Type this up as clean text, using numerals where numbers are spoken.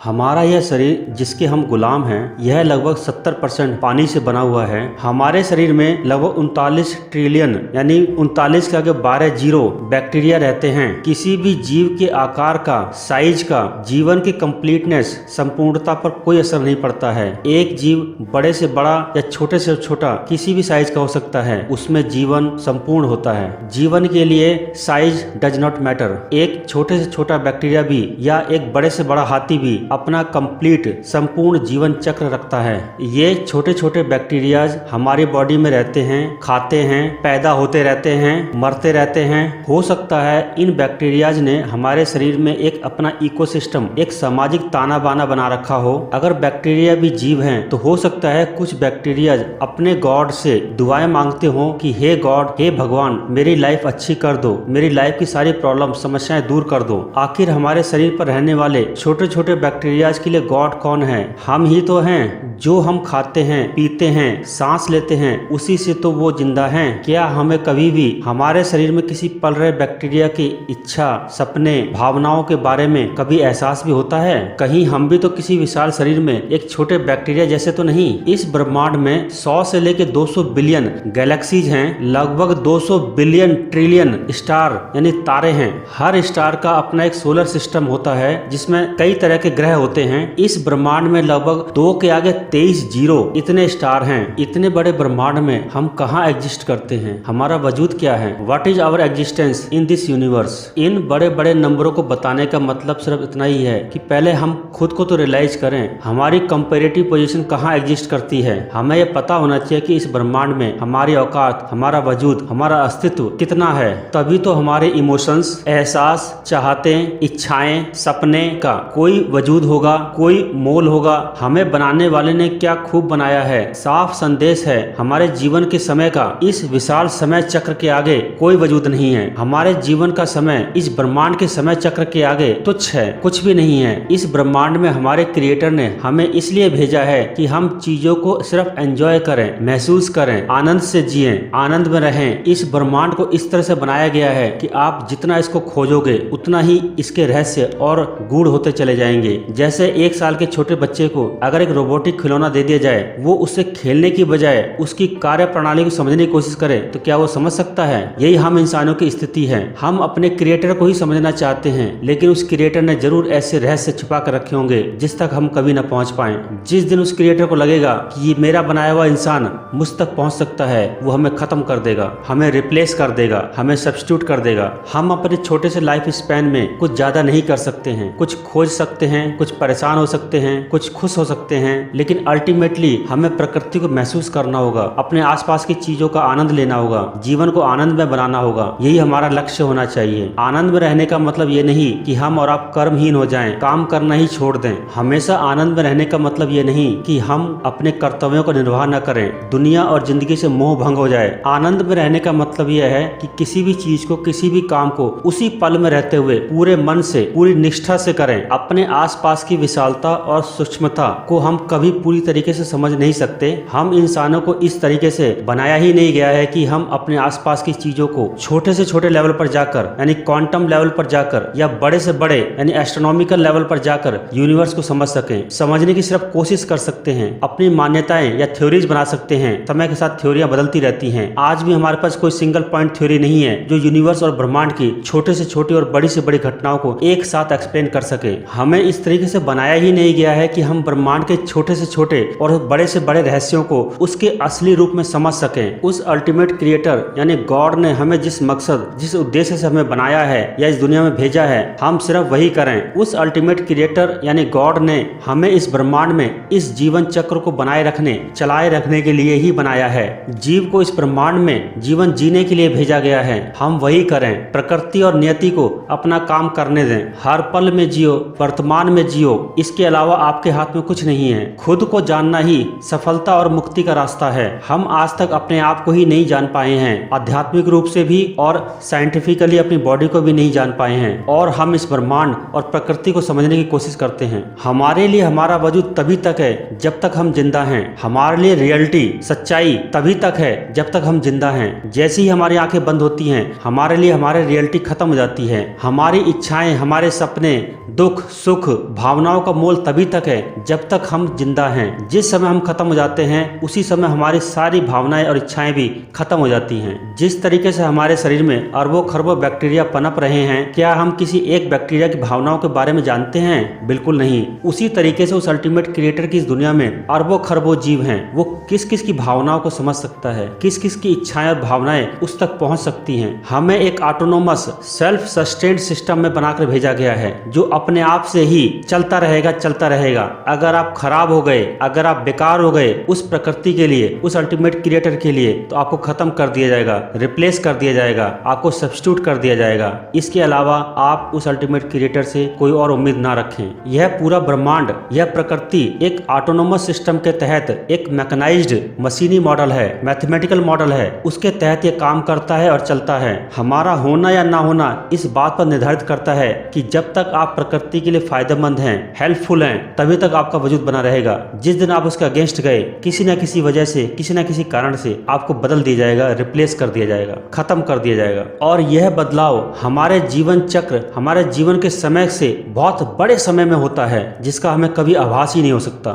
हमारा यह शरीर जिसके हम गुलाम हैं, यह लगभग 70% पानी से बना हुआ है। हमारे शरीर में लगभग 39 ट्रिलियन यानी 39 के आगे 12 जीरो बैक्टीरिया रहते हैं। किसी भी जीव के आकार का, साइज का, जीवन की कंप्लीटनेस, संपूर्णता पर कोई असर नहीं पड़ता है। एक जीव बड़े से बड़ा या छोटे से छोटा किसी भी साइज का हो सकता है, उसमें जीवन संपूर्ण होता है। जीवन के लिए साइज डज नॉट मैटर। एक छोटे से छोटा बैक्टीरिया भी या एक बड़े से बड़ा हाथी भी अपना कंप्लीट संपूर्ण जीवन चक्र रखता है। ये छोटे छोटे बैक्टीरियाज हमारी बॉडी में रहते हैं, खाते हैं, पैदा होते रहते हैं, मरते रहते हैं। हो सकता है इन बैक्टीरियाज ने हमारे शरीर में एक अपना इकोसिस्टम, एक सामाजिक ताना बाना बना रखा हो। अगर बैक्टीरिया भी जीव हैं तो हो सकता है कुछ बैक्टीरियाज अपने गॉड से दुआएं मांगते हो कि हे गॉड, हे भगवान, मेरी लाइफ अच्छी कर दो, मेरी लाइफ की सारी प्रॉब्लम, समस्याएं दूर कर दो। आखिर हमारे शरीर पर रहने वाले छोटे छोटे बैक्टीरियाज के लिए गॉड कौन है? हम ही तो हैं। जो हम खाते हैं, पीते हैं, सांस लेते हैं, उसी से तो वो जिंदा हैं। क्या हमें कभी भी हमारे शरीर में किसी पल रहे बैक्टीरिया की इच्छा, सपने, भावनाओं के बारे में कभी एहसास भी होता है? कहीं हम भी तो किसी विशाल शरीर में एक छोटे बैक्टीरिया जैसे तो नहीं? इस ब्रह्मांड में 100 से लेकर 200 बिलियन गैलेक्सीज हैं। लगभग 200 बिलियन ट्रिलियन स्टार यानी तारे हैं। हर स्टार का अपना एक सोलर सिस्टम होता है जिसमें कई तरह के ग्रह होते हैं। इस ब्रह्मांड में लगभग 2 के आगे 23 जीरो इतने स्टार हैं। इतने बड़े ब्रह्मांड में हम कहाँ एग्जिस्ट करते हैं? हमारा वजूद क्या है? What is our existence in this universe? इन बड़े बड़े नंबरों को बताने का मतलब सिर्फ इतना ही है कि पहले हम खुद को तो रियलाइज करें, हमारी कंपेरेटिव पोजीशन कहाँ एग्जिस्ट करती है। हमें यह पता होना चाहिए कि इस ब्रह्मांड में हमारी औकात, हमारा वजूद, हमारा अस्तित्व कितना है। तभी तो हमारे इमोशंस, एहसास, चाहते, इच्छाएं, सपने का कोई वजूद होगा, कोई मोल होगा। हमें बनाने वाले ने क्या खूब बनाया है। साफ संदेश है हमारे जीवन के समय का। इस विशाल समय चक्र के आगे कोई वजूद नहीं है। हमारे जीवन का समय इस ब्रह्मांड के समय चक्र के आगे तुच्छ है, कुछ भी नहीं है। इस ब्रह्मांड में हमारे क्रिएटर ने हमें इसलिए भेजा है कि हम चीजों को सिर्फ एंजॉय करें, महसूस करें, आनंद से जिएं, आनंद में रहें। इस ब्रह्मांड को इस तरह से बनाया गया है कि आप जितना इसको खोजोगे उतना ही इसके रहस्य और गूढ़ होते चले जाएंगे। जैसे 1 साल के छोटे बच्चे को अगर एक रोबोटिक खिलौना दे दिया जाए, वो उससे खेलने की बजाय उसकी कार्य प्रणाली को समझने की कोशिश करे तो क्या वो समझ सकता है? यही हम इंसानों की स्थिति है। हम अपने क्रिएटर को ही समझना चाहते हैं, लेकिन उस क्रिएटर ने जरूर ऐसे रहस्य छुपा कर रखे होंगे जिस तक हम कभी न पहुंच पाए। जिस दिन उस क्रिएटर को लगेगा कि ये मेरा बनाया हुआ इंसान मुझ तक पहुंच सकता है, वो हमें खत्म कर देगा, हमें रिप्लेस कर देगा, हमें सब्स्टिट्यूट कर देगा। हम अपने छोटे से लाइफ स्पैन में कुछ ज्यादा नहीं कर सकते हैं। कुछ खोज सकते हैं, कुछ परेशान हो सकते हैं, कुछ खुश हो सकते हैं, लेकिन अल्टीमेटली हमें प्रकृति को महसूस करना होगा, अपने आसपास की चीजों का आनंद लेना होगा, जीवन को आनंद में बनाना होगा। यही हमारा लक्ष्य होना चाहिए। आनंद में रहने का मतलब ये नहीं कि हम और आप कर्महीन हो जाएं, काम करना ही छोड़ दें। हमेशा आनंद में रहने का मतलब ये नहीं कि हम अपने कर्तव्यों का निर्वाह न करें, दुनिया और जिंदगी से मोह भंग हो जाए। आनंद में रहने का मतलब यह है कि किसी भी चीज को, किसी भी काम को उसी पल में रहते हुए पूरे मन से, पूरी निष्ठा से करें। अपने आसपास की विशालता और सूक्ष्मता को हम कभी पूरी तरीके से समझ नहीं सकते। हम इंसानों को इस तरीके से बनाया ही नहीं गया है कि हम अपने आसपास की चीजों को छोटे से छोटे लेवल पर जाकर यानी क्वांटम लेवल पर जाकर या बड़े से बड़े यानी एस्ट्रोनॉमिकल लेवल पर जाकर यूनिवर्स को समझ सकें। समझने की सिर्फ कोशिश कर सकते हैं, अपनी मान्यताएं या थ्योरीज बना सकते हैं। समय के साथ थ्योरियां बदलती रहती हैं। आज भी हमारे पास कोई सिंगल पॉइंट थ्योरी नहीं है जो यूनिवर्स और ब्रह्मांड की छोटे से छोटी और बड़ी से बड़ी घटनाओं को एक साथ एक्सप्लेन कर सके। हमें इस तरीके से बनाया ही नहीं गया है कि हम ब्रह्मांड के छोटे से छोटे और बड़े से बड़े रहस्यों को उसके असली रूप में समझ सकें। उस अल्टीमेट क्रिएटर यानी गॉड ने हमें जिस मकसद, जिस उद्देश्य से हमें बनाया है या इस दुनिया में भेजा है, हम सिर्फ वही करें। उस अल्टीमेट क्रिएटर यानी गॉड ने हमें इस ब्रह्मांड में इस जीवन चक्र को बनाए रखने, चलाए रखने के लिए ही बनाया है। जीव को इस ब्रह्मांड में जीवन जीने के लिए भेजा गया है। हम वही करें। प्रकृति और नियति को अपना काम करने दें। हर पल में जियो, वर्तमान में जियो। इसके अलावा आपके हाथ में कुछ नहीं है। खुद को जानना ही सफलता और मुक्ति का रास्ता है। हम आज तक अपने आप को ही नहीं जान पाए हैं, आध्यात्मिक रूप से भी और साइंटिफिकली अपनी बॉडी को भी नहीं जान पाए हैं, और हम इस ब्रह्मांड और प्रकृति को समझने की कोशिश करते हैं। हमारे लिए हमारा वजूद तभी तक है जब तक हम जिंदा हैं। हमारे लिए रियलिटी, सच्चाई तभी तक है जब तक हम जिंदा हैं। जैसे ही हमारी आंखें बंद होती हैं, हमारे लिए हमारी रियलिटी खत्म हो जाती है। हमारी इच्छाएं, हमारे सपने, दुख, सुख, भावनाओं का मोल तभी तक है जब तक हम जिंदा हैं। जिस समय हम खत्म हो जाते हैं उसी समय हमारी सारी भावनाएं और इच्छाएं भी खत्म हो जाती हैं। जिस तरीके से हमारे शरीर में अरबों खरबों बैक्टीरिया पनप रहे हैं, क्या हम किसी एक बैक्टीरिया की भावनाओं के बारे में जानते हैं? बिल्कुल नहीं। उसी तरीके से उस अल्टीमेट क्रिएटर की इस दुनिया में अरबों खरबों जीव हैं। वो किस किस की भावनाओं को समझ सकता है, किस किस की इच्छाएं और भावनाएं उस तक पहुंच सकती हैं। हमें एक ऑटोनोमस सेल्फ सस्टेन्ड सिस्टम में बनाकर भेजा गया है जो अपने आप से ही चलता रहेगा। अगर आप खराब हो गए, अगर आप बेकार हो गए उस प्रकृति के लिए, उस अल्टीमेट क्रिएटर के लिए, तो आपको खत्म कर दिया जाएगा, रिप्लेस कर दिया जाएगा, आपको सब्स्टिट्यूट कर दिया जाएगा। इसके अलावा आप उस अल्टीमेट क्रिएटर से कोई और उम्मीद ना रखें। यह पूरा ब्रह्मांड, यह प्रकृति एक ऑटोनोमस सिस्टम के तहत एक मैकेनाइज्ड मशीनी मॉडल है, मैथमेटिकल मॉडल है। उसके तहत ये काम करता है और चलता है। हमारा होना या ना होना इस बात पर निर्धारित करता है कि जब तक आप प्रकृति के लिए फायदेमंद हैं, हेल्पफुल हैं, तभी तक आपका वजूद बना रहेगा। जिस दिन आप उसके अगेंस्ट गए, किसी न किसी वजह से, किसी न किसी कारण से आपको बदल दिया जाएगा, रिप्लेस कर दिया जाएगा, खत्म कर दिया जाएगा। और यह बदलाव हमारे जीवन चक्र, हमारे जीवन के समय से बहुत बड़े समय में होता है जिसका हमें कभी आभास ही नहीं हो सकता।